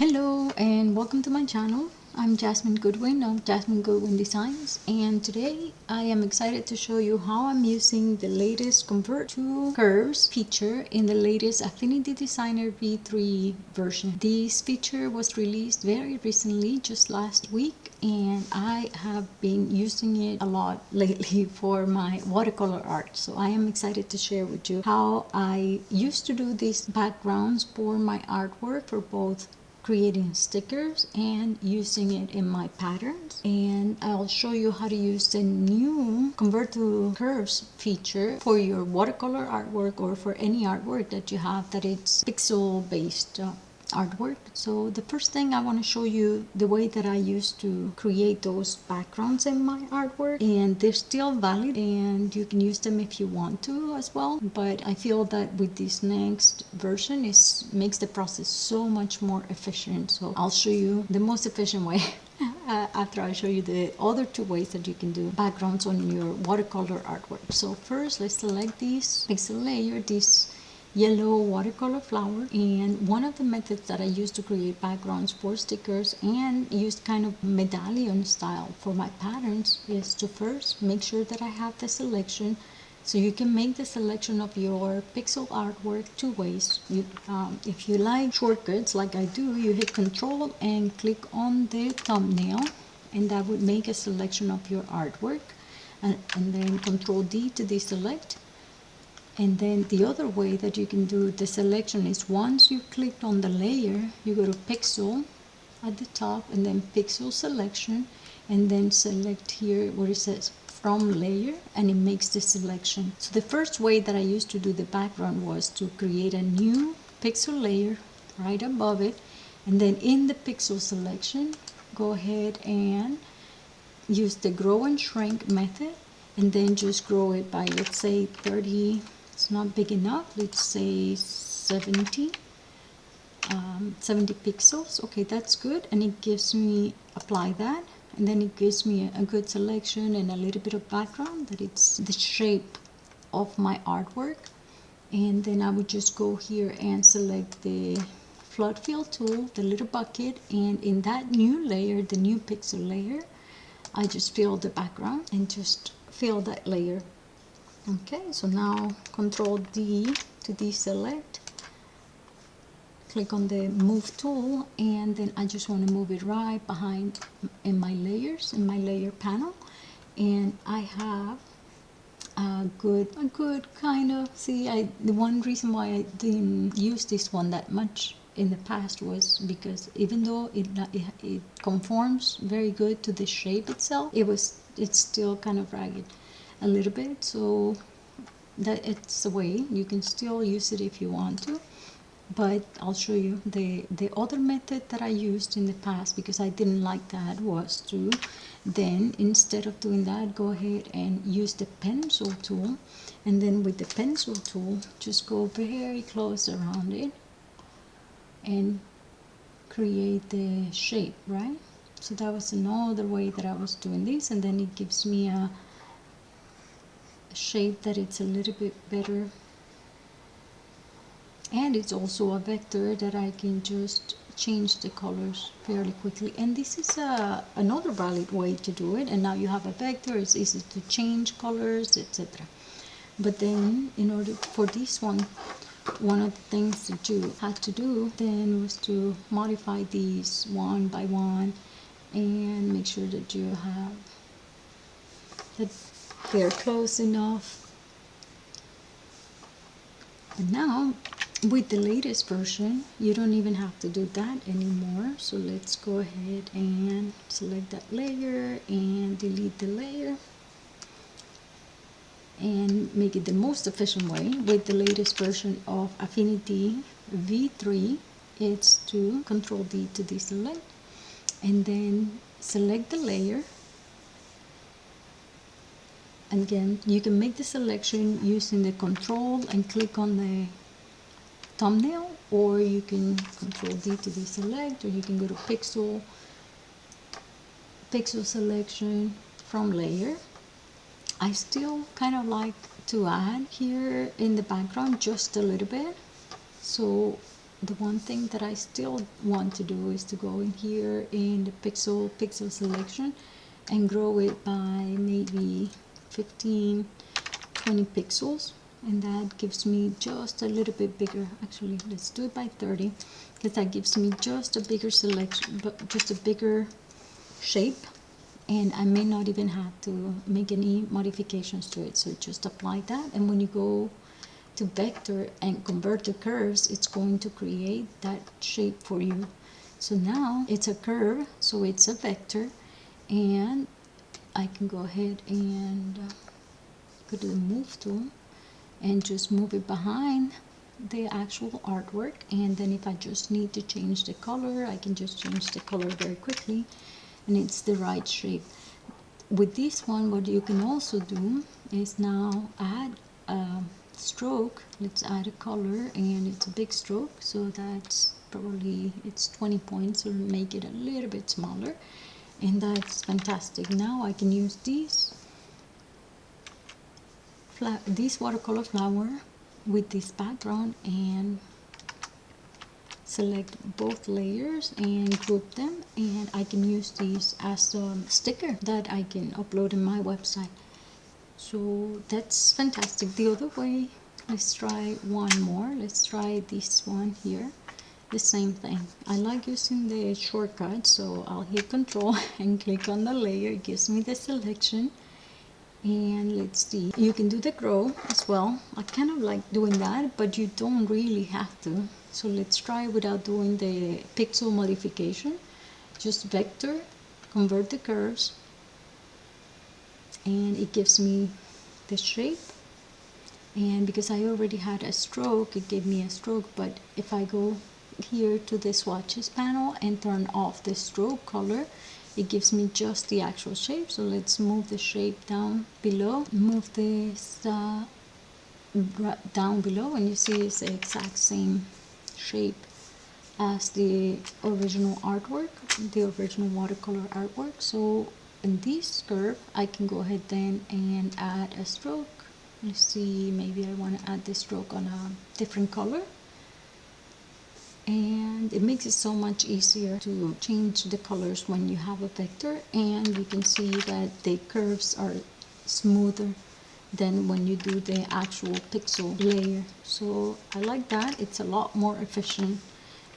Hello and welcome to my channel. I'm Jasmine Goodwin of Jasmine Goodwin Designs, and today I am excited to show you how I'm using the latest Convert to Curves feature in the latest Affinity Designer V3 version. This feature was released very recently, just last week, and I have been using it a lot lately for my watercolor art. So I am excited to share with you how I used to do these backgrounds for my artwork for both creating stickers and using it in my patterns, and I'll show you how to use the new Convert to Curves feature for your watercolor artwork or for any artwork that you have that it's pixel based artwork. So the first thing I want to show you the way that I used to create those backgrounds in my artwork, and they're still valid and you can use them if you want to as well, but I feel that with this next version it makes the process so much more efficient. So I'll show you the most efficient way after I show you the other two ways that you can do backgrounds on your watercolor artwork. So first, let's select this pixel layer, this yellow watercolor flower, and one of the methods that I use to create backgrounds for stickers and use kind of medallion style for my patterns is to first make sure that I have the selection. So you can make the selection of your pixel artwork two ways. If you like shortcuts like I do, you hit Control and click on the thumbnail, and that would make a selection of your artwork, and then Control D to deselect. And then the other way that you can do the selection is once you clicked on the layer, you go to Pixel at the top and then Pixel Selection, and then select here where it says From Layer, and it makes the selection. So the first way that I used to do the background was to create a new pixel layer right above it, and then in the pixel selection, go ahead and use the grow and shrink method, and then just grow it by, let's say 30. It's not big enough, let's say 70 pixels. Okay, that's good, and it gives me, apply that, and then it gives me a good selection and a little bit of background that it's the shape of my artwork. And then I would just go here and select the flood fill tool, the little bucket, and in that new layer, the new pixel layer, I just fill the background and just fill that layer. Okay, so now Control D to deselect, click on the move tool, and then I just want to move it right behind in my layers, in my layer panel, and I have a good kind of, see, the one reason why I didn't use this one that much in the past was because even though it conforms very good to the shape itself, it's still kind of ragged a little bit. So that it's a way you can still use it if you want to, but I'll show you the other method that I used in the past, because I didn't like that, was to then, instead of doing that, go ahead and use the pencil tool, and then with the pencil tool just go very close around it and create the shape, right? So that was another way that I was doing this, and then it gives me a shape that it's a little bit better, and it's also a vector that I can just change the colors fairly quickly. And this is another valid way to do it, and now you have a vector, it's easy to change colors, etc. But then in order for this one of the things that you had to do then was to modify these one by one and make sure that you have that they're close enough. And now with the latest version you don't even have to do that anymore. So let's go ahead and select that layer and delete the layer and make it the most efficient way. With the latest version of Affinity V3, it's to Control D to deselect, and then select the layer. Again, you can make the selection using the Control and click on the thumbnail, or you can Control D to deselect, or you can go to Pixel Selection from Layer. I still kind of like to add here in the background just a little bit. So the one thing that I still want to do is to go in here in the pixel selection and grow it by maybe 15-20 pixels, and that gives me just a little bit bigger. Actually, let's do it by 30, because that gives me just a bigger selection, but just a bigger shape, and I may not even have to make any modifications to it. So just apply that, and when you go to vector and convert to curves, it's going to create that shape for you. So now it's a curve, so it's a vector, and I can go ahead and go to the move tool and just move it behind the actual artwork. And then if I just need to change the color, I can just change the color very quickly, and it's the right shape. With this one, what you can also do is now add a stroke. Let's add a color, and it's a big stroke, so that's probably, it's 20 points, or make it a little bit smaller, and that's fantastic. Now I can use this watercolor flower with this background and select both layers and group them, and I can use these as a sticker that I can upload in my website. So that's fantastic. The other way, let's try one more. Let's try this one here. The same thing. I like using the shortcut, so I'll hit Control and click on the layer. It gives me the selection. And let's see, you can do the grow as well. I kind of like doing that, but you don't really have to. So let's try without doing the pixel modification. Just vector, convert the curves, and it gives me the shape. And because I already had a stroke, it gave me a stroke. But if I go here to the swatches panel and turn off the stroke color, it gives me just the actual shape. So let's move the shape down below, move this down below, and you see it's the exact same shape as the original artwork, the original watercolor artwork. So in this curve, I can go ahead then and add a stroke. Let's see, maybe I want to add this stroke on a different color. And it makes it so much easier to change the colors when you have a vector, and you can see that the curves are smoother than when you do the actual pixel layer. So I like that. It's a lot more efficient,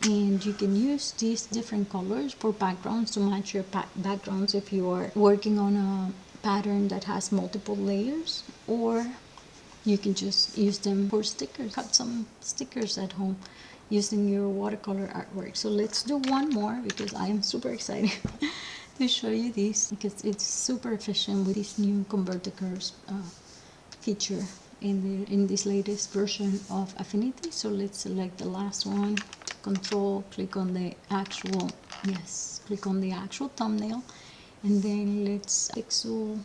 and you can use these different colors for backgrounds to match your backgrounds if you are working on a pattern that has multiple layers, or you can just use them for stickers. Cut some stickers at home using your watercolor artwork. So let's do one more, because I am super excited to show you this, because it's super efficient with this new convert the curves feature in this latest version of Affinity. So let's select the last one, Control, click on the actual, yes, click on the actual thumbnail, and then let's pixel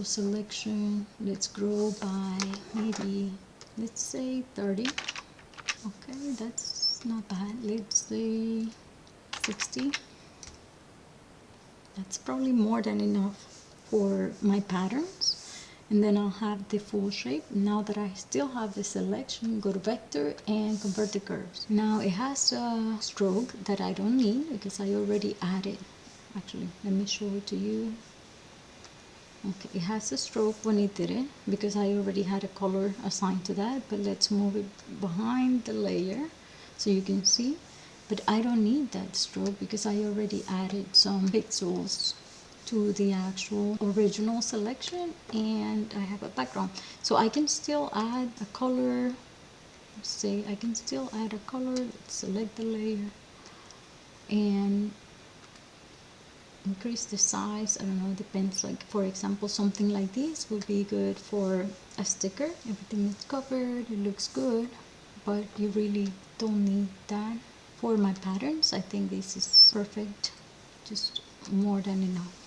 selection, let's grow by maybe, let's say 30. Okay, that's not bad. Let's say 60. That's probably more than enough for my patterns. And then I'll have the full shape. Now that I still have the selection, go to vector and convert the curves. Now it has a stroke that I don't need because I already added. Actually, let me show it to you. Okay, it has a stroke when it did it because I already had a color assigned to that, but let's move it behind the layer so you can see. But I don't need that stroke because I already added some pixels to the actual original selection, and I have a background. So I can still add a color. Let's say I can still add a color. Let's select the layer and increase the size. I don't know, depends. Like for example, something like this would be good for a sticker. Everything is covered, it looks good, but you really don't need that. For my patterns, I think this is perfect, just more than enough.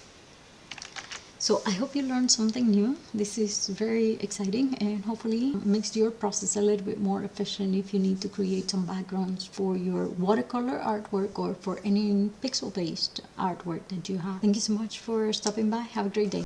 So I hope you learned something new. This is very exciting and hopefully makes your process a little bit more efficient if you need to create some backgrounds for your watercolor artwork or for any pixel-based artwork that you have. Thank you so much for stopping by. Have a great day.